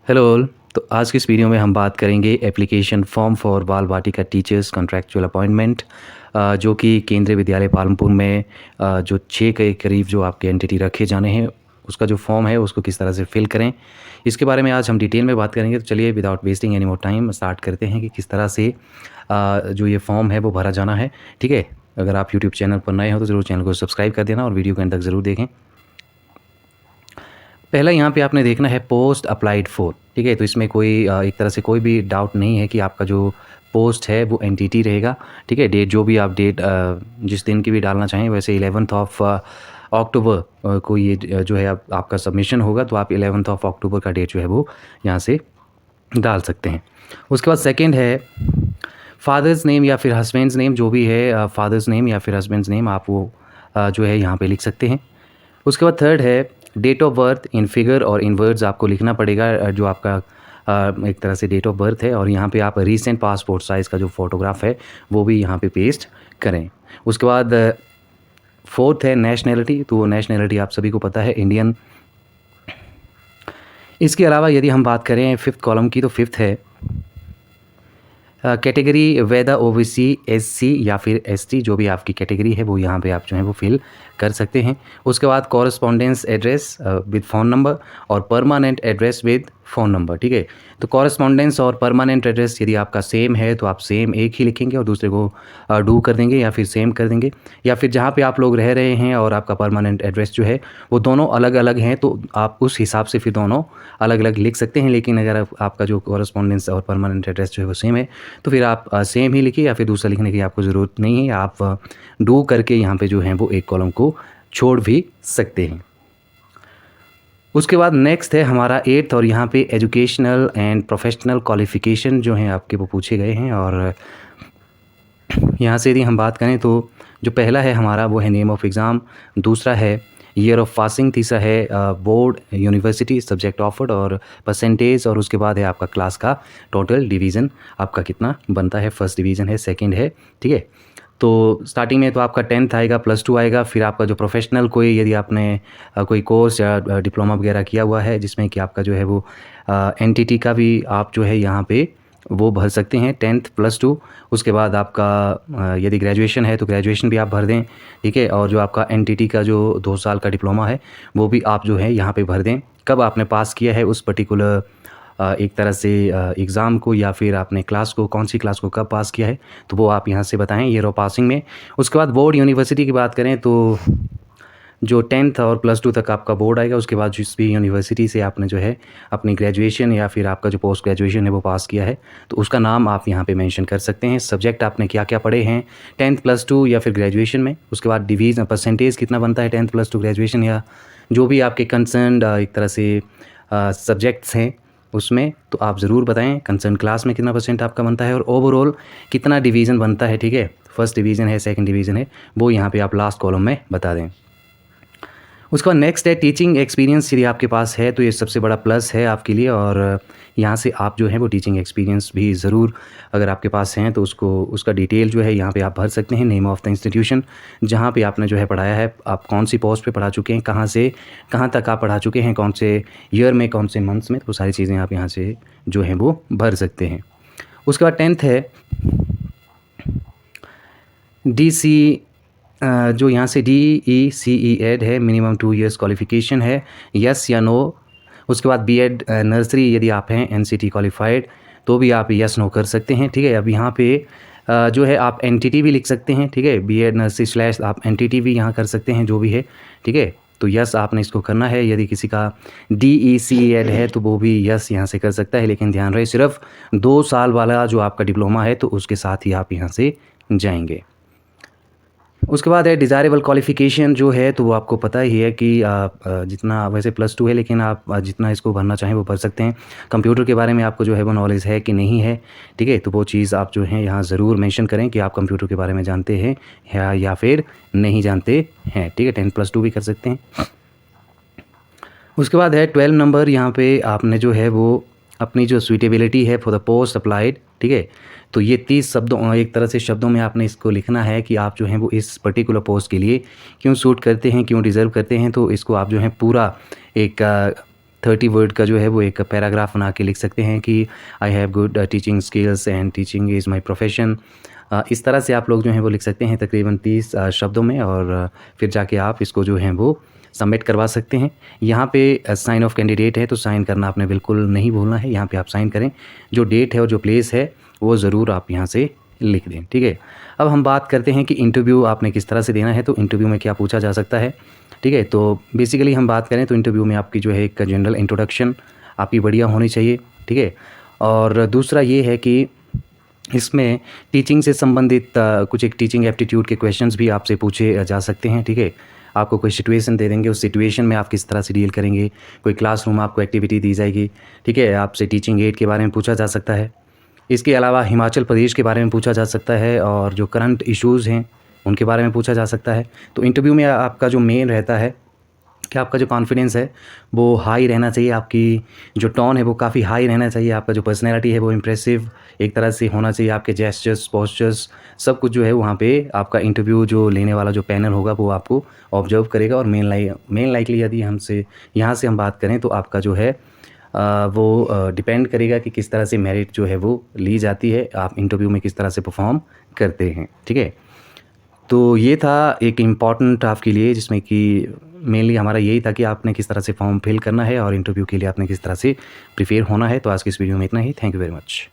Hello all. तो आज की इस वीडियो में हम बात करेंगे एप्लीकेशन फॉर्म फॉर बाल वाटिका टीचर्स कॉन्ट्रैक्चुअल अपॉइंटमेंट, जो कि केंद्रीय विद्यालय पालमपुर में जो 6 के करीब जो आपके एंटिटी रखे जाने हैं, उसका जो फॉर्म है उसको किस तरह से फिल करें, इसके बारे में आज हम डिटेल में बात करेंगे। तो चलिए without wasting any more time start करते हैं कि किस तरह से जो ये फॉर्म है वो भरा जाना है। ठीक है, अगर आप यूट्यूब चैनल पर नए हो तो ज़रूर चैनल को सब्सक्राइब कर देना और वीडियो के अंत तक ज़रूर देखें। पहला यहाँ पे आपने देखना है पोस्ट अप्लाइड फॉर। ठीक है, तो इसमें कोई एक तरह से कोई भी डाउट नहीं है कि आपका जो पोस्ट है वो एनटीटी रहेगा। ठीक है, डेट जो भी आप डेट जिस दिन की भी डालना चाहें, वैसे 11th ऑफ अक्टूबर को ये जो है आपका सबमिशन होगा, तो आप 11th ऑफ अक्टूबर का डेट जो है वो यहाँ से डाल सकते हैं। उसके बाद सेकेंड है फादर्स नेम या फिर हस्बैंड्स नेम, जो भी है फादर्स नेम या फिर हस्बैंड्स नेम आप वो जो है यहाँ पे लिख सकते हैं। उसके बाद थर्ड है date of birth in figure और इन वर्ड्स आपको लिखना पड़ेगा, जो आपका एक तरह से डेट ऑफ बर्थ है, और यहाँ पे आप रीसेंट पासपोर्ट साइज़ का जो फ़ोटोग्राफ है वो भी यहाँ पे पेस्ट करें। उसके बाद फोर्थ है नेशनैलिटी। तो नेशनैलिटी आप सभी को पता है, इंडियन। इसके अलावा यदि हम बात करें फिफ्थ कॉलम की, तो फिफ्थ है कैटेगरी वेदा ओबीसी एससी या फिर एसटी, जो भी आपकी कैटेगरी है वो यहाँ पे आप जो है वो फिल कर सकते हैं। उसके बाद correspondence address with phone number और permanent address with phone number. ठीक है, तो कॉरस्पॉन्डेंस और परमानेंट एड्रेस यदि आपका सेम है तो आप सेम एक ही लिखेंगे और दूसरे को डू कर देंगे या फिर सेम कर देंगे, या फिर जहाँ पे आप लोग रह रहे हैं और आपका परमानेंट एड्रेस जो है वो दोनों अलग अलग हैं तो आप उस हिसाब से फिर दोनों अलग अलग लिख सकते हैं। लेकिन अगर आपका जो कॉरस्पॉन्डेंस और परमानेंट एड्रेस जो है वो सेम है तो फिर आप सेम ही लिखिए, या फिर दूसरा लिखने की आपको ज़रूरत नहीं है। आप डू करके यहाँ पे जो है वो एक कॉलम को छोड़ भी सकते हैं। उसके बाद नेक्स्ट है हमारा एट्थ, और यहाँ पे एजुकेशनल एंड प्रोफेशनल क्वालिफ़िकेशन जो हैं आपके वो पूछे गए हैं। और यहाँ से यदि हम बात करें तो जो पहला है हमारा वो है नेम ऑफ एग्ज़ाम, दूसरा है ईयर ऑफ पासिंग, तीसरा है बोर्ड यूनिवर्सिटी सब्जेक्ट ऑफर्ड और परसेंटेज, और उसके बाद है आपका क्लास का टोटल डिवीज़न आपका कितना बनता है। फर्स्ट डिवीज़न है, सेकंड है। ठीक है, तो स्टार्टिंग में तो आपका 10th आएगा, +2 आएगा, फिर आपका जो प्रोफेशनल कोई यदि आपने कोई कोर्स या डिप्लोमा वगैरह किया हुआ है जिसमें कि आपका जो है वो एनटीटी का भी आप जो है यहाँ पे वो भर सकते हैं, 10th +2। उसके बाद आपका यदि ग्रेजुएशन है तो ग्रेजुएशन भी आप भर दें। ठीक है, और जो आपका एनटीटी का जो 2 साल का डिप्लोमा है वो भी आप जो है यहाँ पे भर दें, कब आपने पास किया है उस पर्टिकुलर एक तरह से एग्ज़ाम को, या फिर आपने क्लास को, कौन सी क्लास को कब पास किया है, तो वो आप यहाँ से बताएं ईयर ऑफ पासिंग में। उसके बाद बोर्ड यूनिवर्सिटी की बात करें तो जो 10th और +2 तक आपका बोर्ड आएगा, उसके बाद जिस भी यूनिवर्सिटी से आपने जो है अपनी ग्रेजुएशन या फिर आपका जो पोस्ट ग्रेजुएशन है वो पास किया है तो उसका नाम आप यहाँ पे मेंशन कर सकते हैं। सब्जेक्ट आपने क्या क्या पढ़े हैं 10th +2 या फिर ग्रेजुएशन में। उसके बाद डिवीज़न परसेंटेज कितना बनता है 10th +2 ग्रेजुएशन, या जो भी आपके कंसर्न एक तरह से सब्जेक्ट्स हैं उसमें, तो आप ज़रूर बताएं कंसर्न क्लास में कितना % आपका बनता है और ओवरऑल कितना डिवीज़न बनता है। ठीक है, फर्स्ट डिवीज़न है, सेकंड डिवीज़न है, वो यहाँ पे आप लास्ट कॉलम में बता दें। उसके बाद नेक्स्ट है टीचिंग एक्सपीरियंस, यदि आपके पास है तो ये सबसे बड़ा प्लस है आपके लिए, और यहाँ से आप जो है वो टीचिंग एक्सपीरियंस भी ज़रूर अगर आपके पास हैं तो उसका डिटेल जो है यहाँ पे आप भर सकते हैं। नेम ऑफ़ द इंस्टीट्यूशन जहाँ पे आपने जो है पढ़ाया है, आप कौन सी पोस्ट पे पढ़ा चुके हैं, कहाँ से कहाँ तक आप पढ़ा चुके हैं, कौन से ईयर में, कौन से मंथ्स में, तो सारी चीज़ें आप यहाँ से जो हैं वो भर सकते हैं। उसके बाद 10th है DC, जो यहाँ से DECE एड है, मिनिमम 2 years क्वालिफ़िकेशन है, यस या नो। उसके बाद बीएड नर्सरी यदि आप हैं NCT क्वालिफाइड तो भी आप यस नो कर सकते हैं। ठीक है, अब यहाँ पे जो है आप एनटीटी भी लिख सकते हैं। ठीक है, बीएड नर्सरी / आप एनटीटी भी यहाँ कर सकते हैं जो भी है। ठीक है, तो यस आपने इसको करना है। यदि किसी का DECE एड है तो वो भी यस यहाँ से कर सकता है, लेकिन ध्यान रहे सिर्फ 2 साल वाला जो आपका डिप्लोमा है तो उसके साथ ही आप यहाँ से जाएंगे। उसके बाद है डिज़ायरेबल क्वालिफ़िकेशन, जो है तो वो आपको पता ही है कि आप जितना वैसे +2 है लेकिन आप जितना इसको भरना चाहें वो भर सकते हैं। कंप्यूटर के बारे में आपको जो है वो नॉलेज है कि नहीं है। ठीक है, तो वो चीज़ आप जो है यहाँ ज़रूर मेंशन करें कि आप कंप्यूटर के बारे में जानते हैं या फिर नहीं जानते हैं। ठीक है, 10 +2 भी कर सकते हैं। उसके बाद है 12 नंबर, यहाँ पे आपने जो है वो अपनी जो सूटेबिलिटी है फॉर द पोस्ट अप्लाइड। ठीक है, तो ये 30 शब्दों एक तरह से शब्दों में आपने इसको लिखना है कि आप जो हैं वो इस पर्टिकुलर पोस्ट के लिए क्यों सूट करते हैं, क्यों डिज़र्व करते हैं। तो इसको आप जो है पूरा एक 30 वर्ड का जो है वो एक पैराग्राफ बना के लिख सकते हैं कि I have good teaching skills and teaching is my profession. इस तरह से आप लोग जो हैं वो लिख सकते हैं तकरीबन 30 शब्दों में, और फिर जाके आप इसको जो हैं वो सबमिट करवा सकते हैं। यहाँ पे साइन ऑफ कैंडिडेट है तो साइन करना आपने बिल्कुल नहीं भूलना है, यहाँ पे आप साइन करें। जो डेट है और जो प्लेस है वो ज़रूर आप यहाँ से लिख दें, ठीक है। अब हम बात करते हैं कि इंटरव्यू आपने किस तरह से देना है, तो इंटरव्यू में क्या पूछा जा सकता है, ठीक है। तो बेसिकली हम बात करें तो इंटरव्यू में आपकी जो है एक जनरल इंट्रोडक्शन आपकी बढ़िया होनी चाहिए, ठीक है। और दूसरा ये है कि इसमें टीचिंग से संबंधित कुछ एक टीचिंग एप्टीट्यूड के क्वेश्चंस भी आपसे पूछे जा सकते हैं, ठीक है। आपको कोई सिचुएशन दे देंगे, उस सिचुएशन में आप किस तरह से डील करेंगे, कोई क्लासरूम आपको एक्टिविटी दी जाएगी, ठीक है। आपसे टीचिंग एड के बारे में पूछा जा सकता है। इसके अलावा हिमाचल प्रदेश के बारे में पूछा जा सकता है, और जो करंट इश्यूज़ हैं उनके बारे में पूछा जा सकता है। तो इंटरव्यू में आपका जो मेन रहता है कि आपका जो कॉन्फिडेंस है वो हाई रहना चाहिए, आपकी जो टोन है वो काफ़ी हाई रहना चाहिए, आपका जो पर्सनैलिटी है वो इम्प्रेसिव एक तरह से होना चाहिए, आपके जेस्चर्स, पोस्चर्स सब कुछ जो है वहाँ पे आपका इंटरव्यू जो लेने वाला जो पैनल होगा वो आपको ऑब्जर्व करेगा। और मेन लाइकली यदि हमसे यहाँ से हम बात करें तो आपका जो है वो डिपेंड करेगा कि किस तरह से मेरिट जो है वो ली जाती है, आप इंटरव्यू में किस तरह से परफॉर्म करते हैं, ठीक है। तो ये था एक इम्पॉर्टेंट आपके लिए, जिसमें कि मेनली हमारा यही था कि आपने किस तरह से फॉर्म फिल करना है और इंटरव्यू के लिए आपने किस तरह से प्रिपेयर होना है। तो आज की इस वीडियो में इतना ही। Thank you very much.